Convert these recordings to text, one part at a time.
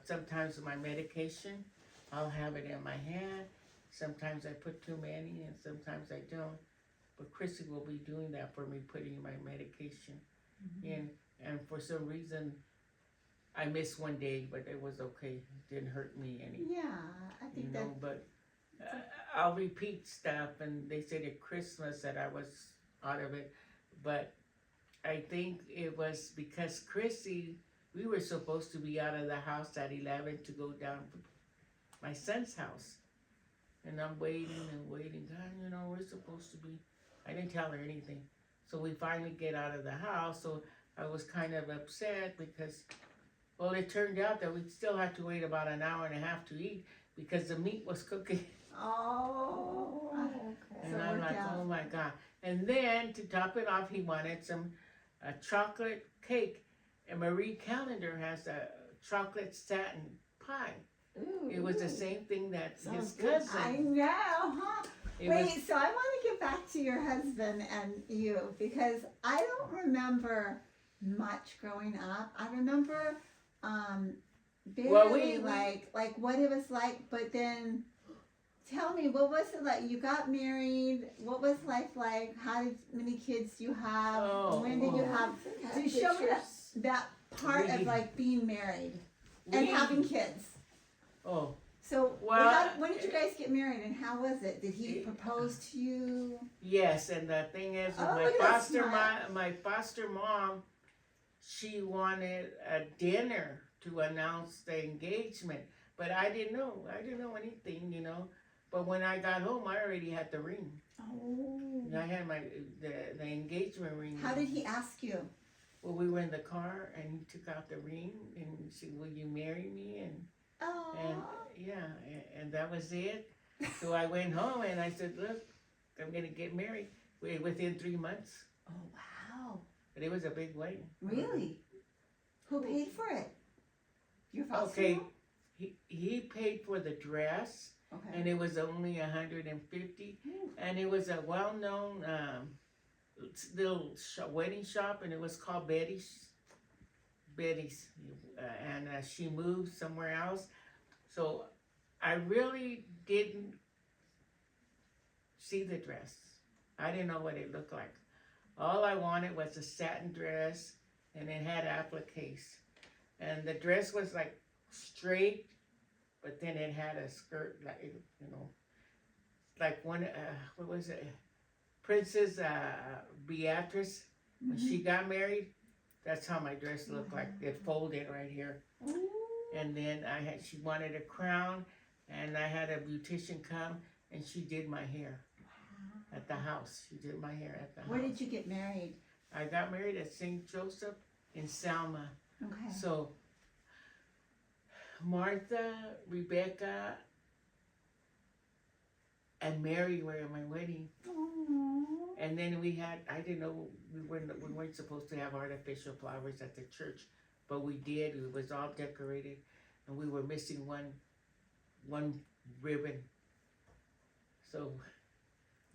sometimes my medication, I'll have it in my hand. Sometimes I put too many and sometimes I don't. But Chrissy will be doing that for me, putting my medication in. And for some reason, I missed one day, but it was okay. It didn't hurt me any. Yeah, I think that. But I'll repeat stuff, and they said at Christmas that I was out of it. But I think it was because Chrissy, we were supposed to be out of the house at 11 to go down to my son's house. And I'm waiting and waiting. God, we're supposed to be. I didn't tell her anything. So we finally get out of the house. So I was kind of upset because, well, it turned out that we still had to wait about an hour and a half to eat because the meat was cooking. Oh, okay. And I'm like, oh my God. And then to top it off, he wanted some chocolate cake. And Marie Callender has a chocolate satin pie. Ooh, it was the same thing that his cousin. I know, huh? Wait, so I want to get back to your husband and you because I don't remember much growing up. I remember barely like what it was like, but then tell me, what was it like? You got married. What was life like? Many kids you have? When did you have? So show me that part of like being married and having kids. Oh. So when did you guys get married and how was it? Did he propose to you? Yes, and the thing is, my foster mom, she wanted a dinner to announce the engagement, but I didn't know. I didn't know anything, But when I got home, I already had the ring. Oh. I had the engagement ring. How did he ask you? Well, we were in the car, and he took out the ring, and he said, "Will you marry me?" And that was it. So I went home, and I said, "Look, I'm gonna get married within 3 months." Oh wow! But it was a big wedding. Really? Who paid for it? Your foster Okay, he paid for the dress. Okay. And it was only $150, and it was a well-known little wedding shop, and it was called Betty's. And she moved somewhere else, so I really didn't see the dress. I didn't know what it looked like. All I wanted was a satin dress, and it had appliques, and the dress was like straight. But then it had a skirt, like one, what was it? Princess Beatrice, when she got married, that's how my dress looked like. It folded right here. Ooh. And then she wanted a crown, and I had a beautician come, and she did my hair at the house. She did my hair at the house. Where did you get married? I got married at St. Joseph in Selma. Okay. So Martha, Rebecca, and Mary were at my wedding. Aww. And then I didn't know, we weren't supposed to have artificial flowers at the church, but we did. It was all decorated, and we were missing one ribbon. So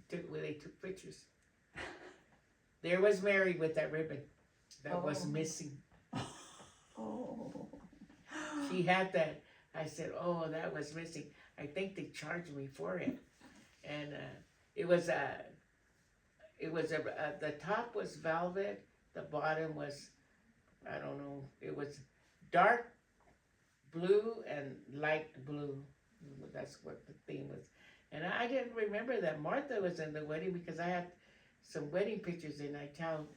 they took pictures. There was Mary with that ribbon that was missing. Oh. She had that. I said, "Oh, that was missing." I think they charged me for it, and it was the top was velvet, the bottom was, I don't know, it was dark blue and light blue. That's what the theme was, and I didn't remember that Martha was in the wedding because I had some wedding pictures, and I tell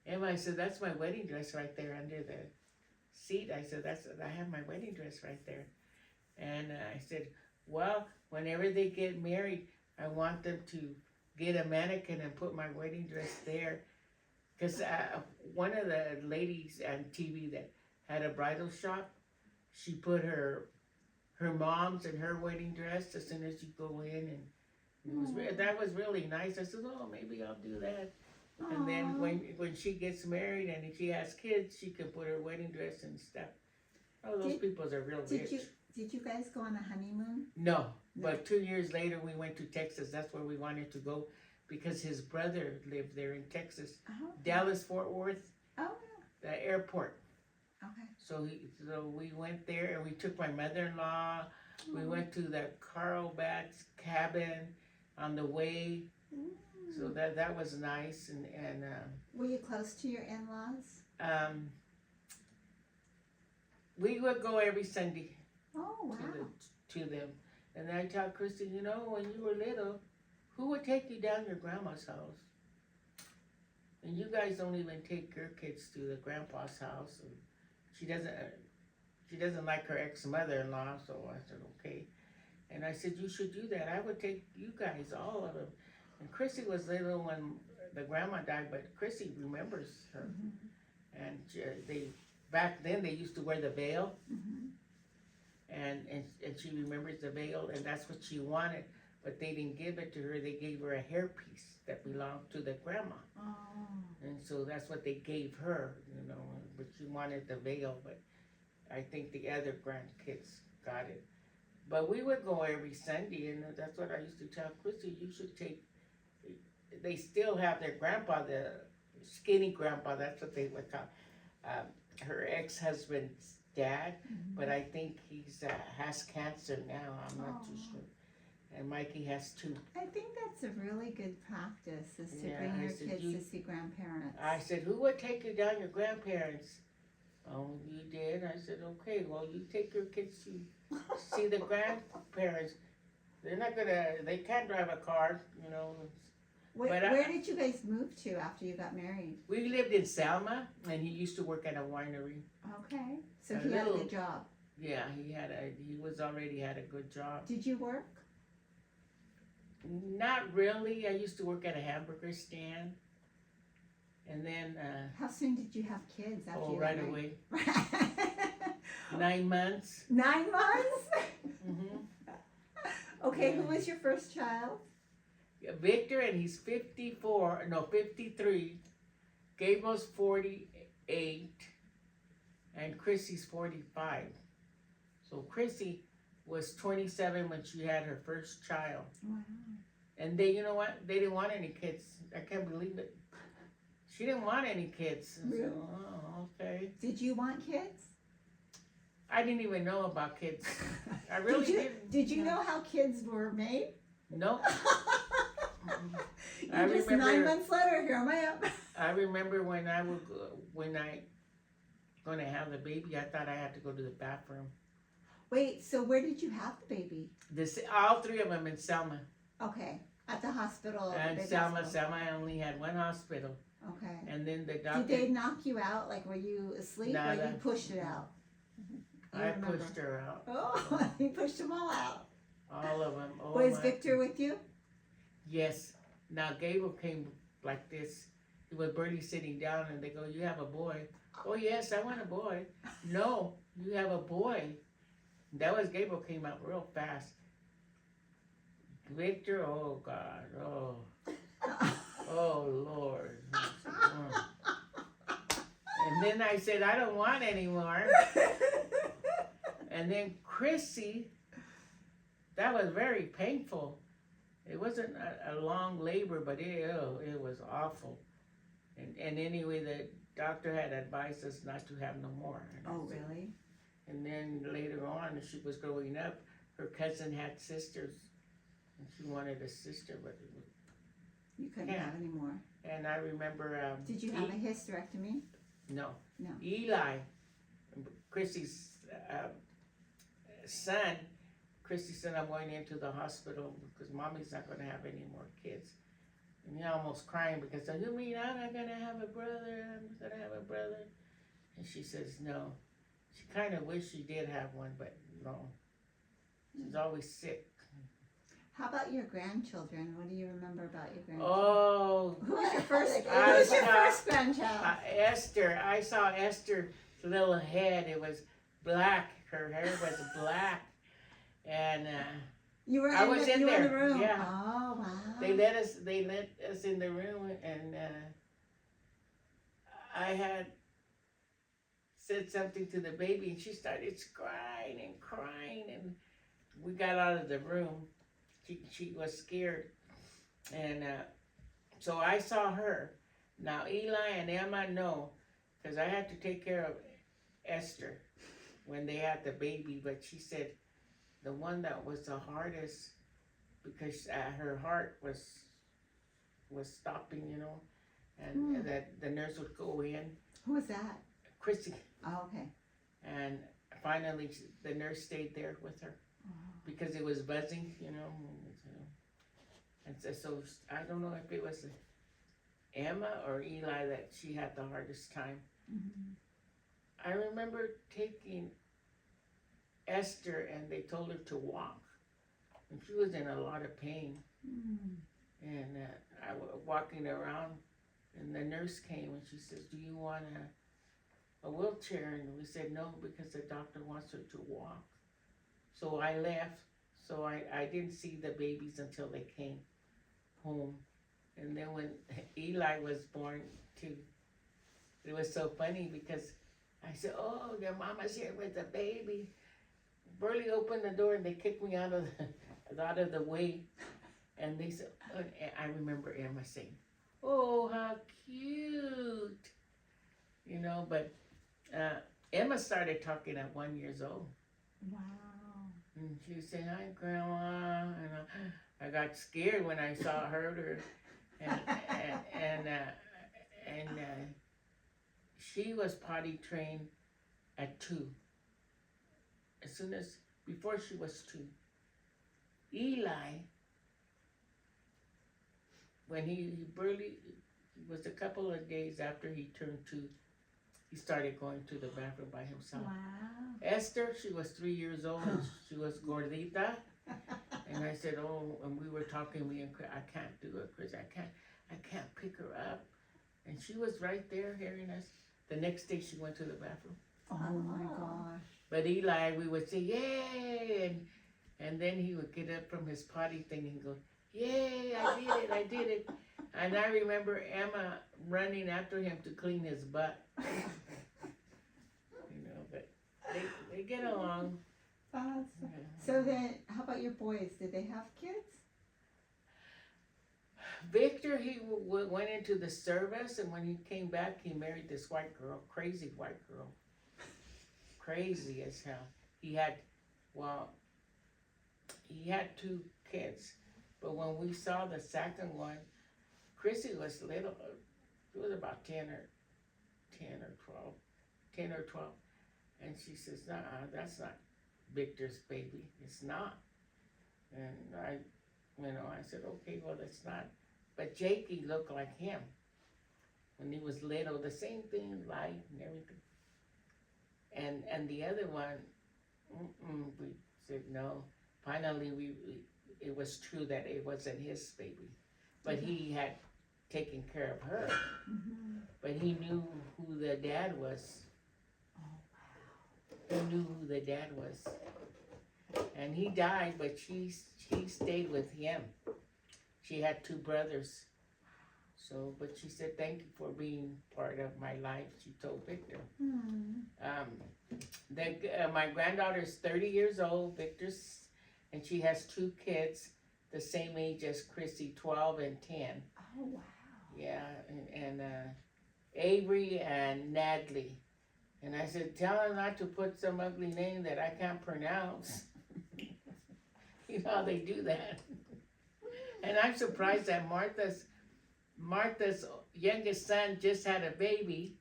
Emma, I said, "That's my wedding dress right there under the seat." I said, I have my wedding dress right there. And I said, well, whenever they get married, I want them to get a mannequin and put my wedding dress there. Because one of the ladies on TV that had a bridal shop, she put her mom's and her wedding dress as soon as you go in. And that was really nice. I said, oh, maybe I'll do that. Aww. And then when she gets married and if she has kids, she can put her wedding dress and stuff. Oh, those people are real rich. Did you guys go on a honeymoon? No, but 2 years later we went to Texas. That's where we wanted to go because his brother lived there in Texas. Oh. Dallas, Fort Worth. Oh. The airport. Okay. So we went there and we took my mother-in-law. We went to the Carlbat's cabin on the way. So that was nice and were you close to your in-laws? We would go every Sunday Oh wow. to them. And I tell Christy, you know, when you were little, who would take you down your grandma's house? And you guys don't even take your kids to the grandpa's house. And she doesn't like her ex-mother-in-law, so I said, okay. And I said, you should do that. I would take you guys, all of them. And Chrissy was little when the grandma died, but Chrissy remembers her. And back then they used to wear the veil. And she remembers the veil, and that's what she wanted. But they didn't give it to her. They gave her a hairpiece that belonged to the grandma. And so that's what they gave her, you know. But she wanted the veil, but I think the other grandkids got it. But we would go every Sunday, and that's what I used to tell Chrissy. You should take. They still have their grandpa, the skinny grandpa. That's what they would call her ex-husband's dad. But I think he's has cancer now. I'm not too sure. And Mikey has 2. I think that's a really good practice, is to bring your kids to see grandparents. I said, who would take you down your grandparents? Oh, you did? I said, okay, well, you take your kids to see the grandparents. They can't drive a car, you know. Where did you guys move to after you got married? We lived in Selma, and he used to work at a winery. Okay, so he had a good job. Yeah, he already had a good job. Did you work? Not really. I used to work at a hamburger stand. And then... How soon did you have kids after you right away. 9 months. 9 months? Okay, who was your first child? Victor, and he's 53. Gabriel's 48. And Chrissy's 45. So Chrissy was 27 when she had her first child. Wow. And they, you know what? They didn't want any kids. I can't believe it. She didn't want any kids. Really? So, oh, okay. Did you want kids? I didn't even know about kids. I really didn't. Did you know how kids were made? Nope. I just remember, 9 months later, here I am. I remember when I gonna have the baby, I thought I had to go to the bathroom. Wait, so where did you have the baby? All 3 of them in Selma. Okay, at the hospital. And Selma I only had 1 hospital. Okay. And then the doctor. Did they knock you out? Like, were you asleep or you pushed it out? I pushed her out. Oh, you pushed them all out. All of them. Oh, was Victor with you? Yes. Now Gabriel came like this. He was barely sitting down, and they go, "You have a boy." Oh yes, I want a boy. No, you have a boy. That was Gabriel came out real fast. Victor, oh God, oh, oh Lord. And then I said, I don't want any more. And then Chrissy, that was very painful. It wasn't a long labor, but it was awful. And anyway, the doctor had advised us not to have no more. Oh, really? And then later on, as she was growing up, her cousin had sisters, and she wanted a sister, but you couldn't have any more. And I remember. Did you have a hysterectomy? No. No. Eli, Chrissy's son. Christy said, "I'm going into the hospital because Mommy's not going to have any more kids." And he almost crying because, "You mean I'm not going to have a brother? I'm going to have a brother?" And she says, "No." She kind of wished she did have one, but no. She's always sick. How about your grandchildren? What do you remember about your grandchildren? Oh. Who was your first grandchild? Esther. I saw Esther's little head. It was black. Her hair was black. And I was in there. The room. Yeah. Oh wow. They let us in the room, and I had said something to the baby, and she started crying and crying, and we got out of the room. She was scared, and so I saw her. Now Eli and Emma know, because I had to take care of Esther when they had the baby, but she said the one that was the hardest because her heart was stopping, you know, and that the nurse would go in. Who was that? Chrissy. Oh, okay. And finally, the nurse stayed there with her because it was buzzing, you know. And so I don't know if it was Emma or Eli that she had the hardest time. Mm-hmm. I remember taking Esther and they told her to walk. And she was in a lot of pain. Mm. And I was walking around and the nurse came and she says, do you want a wheelchair? And we said no because the doctor wants her to walk. So I left. So I didn't see the babies until they came home. And then when Eli was born too, it was so funny because I said, oh, your mama's here with the baby. Barely opened the door and they kicked me out of the way. And they said, I remember Emma saying, oh, how cute. You know, but Emma started talking at 1 year old. Wow. And she would say, hi, Grandma. And I got scared when I saw her. And she was potty trained at 2. Before she was 2. Eli, when he was a couple of days after he turned 2, he started going to the bathroom by himself. Wow. Esther, she was 3 years old and she was gordita. And I said, oh, and we were talking, me and Chris, I can't do it, Chris, I can't pick her up. And she was right there hearing us. The next day she went to the bathroom. Oh my gosh. But Eli, we would say, yay! And then he would get up from his potty thing and go, yay, I did it. And I remember Emma running after him to clean his butt. You know, but they get along. Awesome. So then, how about your boys? Did they have kids? Victor, he went into the service, and when he came back, he married this white girl, crazy white girl. Crazy as hell. He had 2 kids, but when we saw the second one, Chrissy was little. She was about 10 or 12, and she says, "Nah, that's not Victor's baby. It's not." And I said, "Okay, well, it's not." But Jakey looked like him when he was little. The same thing, light and everything. And the other one, we said no. Finally, it was true that it wasn't his baby, but he had taken care of her. Mm-hmm. But he knew who the dad was. Oh He knew who the dad was, and he died. But she stayed with him. She had 2 brothers. So, but she said, "Thank you for being part of my life." She told Victor. wow. My granddaughter's 30 years old, Victor's, and she has 2 kids, the same age as Chrissy, 12 and 10. Oh wow. Yeah, and Avery and Nadley. And I said, tell her not to put some ugly name that I can't pronounce. You know how they do that. And I'm surprised that Martha's youngest son just had a baby.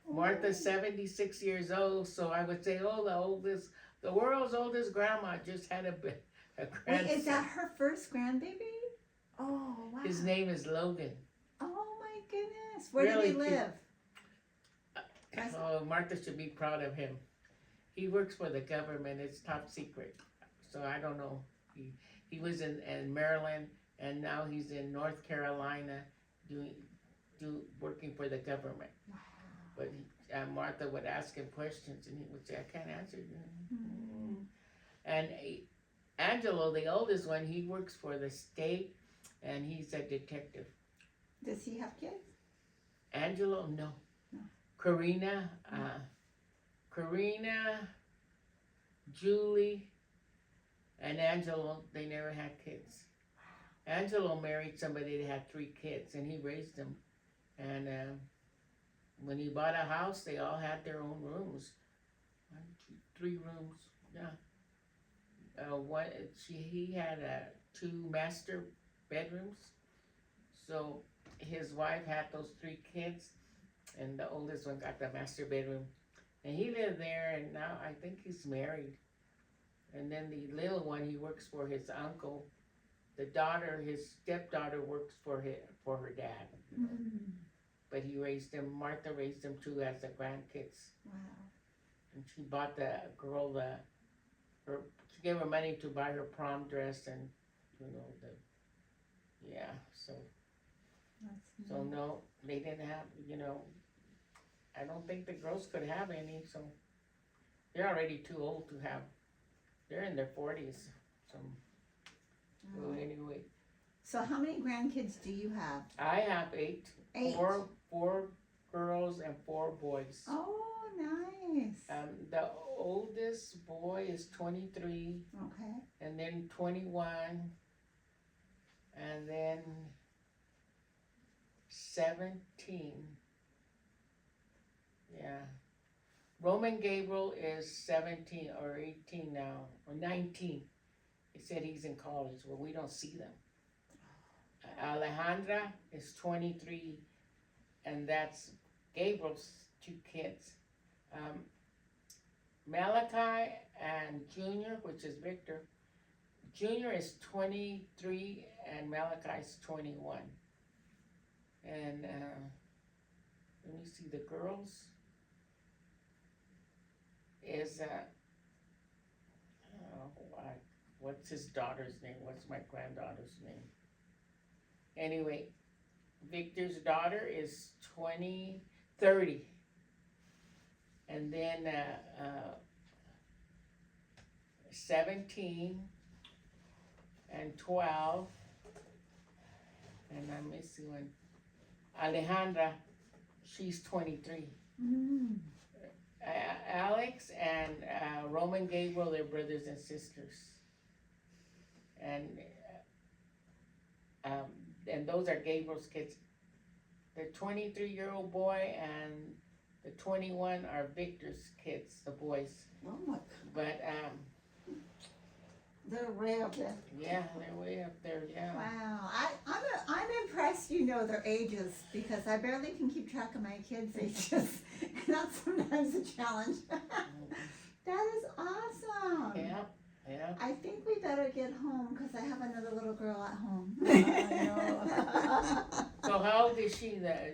Martha's 76 years old, so I would say, oh, the world's oldest grandma just had a grandson. Wait, is that her first grandbaby? Oh, wow. His name is Logan. Oh my goodness. Where Really did he live? Oh, Martha should be proud of him. He works for the government. It's top secret. So I don't know. He was in Maryland, and now he's in North Carolina working for the government. Wow. But Martha would ask him questions, and he would say, I can't answer you. Mm-hmm. And Angelo, the oldest one, he works for the state, and he's a detective. Does he have kids? Angelo, no. No. Karina, Julie, and Angelo, they never had kids. Angelo married somebody that had 3 kids, and he raised them. And when he bought a house, they all had their own rooms. 1, 2, 3 rooms. Yeah. He had 2 master bedrooms. So his wife had those 3 kids, and the oldest one got the master bedroom. And he lived there, and now I think he's married. And then the little one, he works for his uncle. The daughter, his stepdaughter, works for her dad. Mm. But he raised them. Martha raised them too as the grandkids. Wow. And she bought the girl she gave her money to buy her prom dress, and so That's so neat. no, they didn't have, I don't think the girls could have any, so they're already too old to have. They're in their 40s. So Oh. anyway, So how many grandkids do you have? I have 8. 8. Four girls and 4 boys. Oh, nice. The oldest boy is 23, Okay. and then 21, and then 17. Yeah. Roman Gabriel is 17 or 18 now, or 19. He said he's in college. Well, we don't see them. Alejandra is 23, and that's Gabriel's 2 kids. Malachi and Junior, which is Victor. Junior is 23 and Malachi's 21. And let me see, the girls is what's his daughter's name? What's my granddaughter's name? Anyway, Victor's daughter is 30. And then 17 and 12, and I'm missing one. Alejandra, she's 23. Mm. Alex and Roman Gabriel, they're brothers and sisters. And those are Gabriel's kids. The 23-year-old boy and the 21 are Victor's kids, the boys. Oh my God. But They're way up there. yeah, they're way up there. Yeah. Wow. I'm impressed you know their ages, because I barely can keep track of my kids' ages. And that's sometimes a challenge. That is awesome. Yeah. Yeah. I think we better get home, because I have another little girl at home. So how old is she?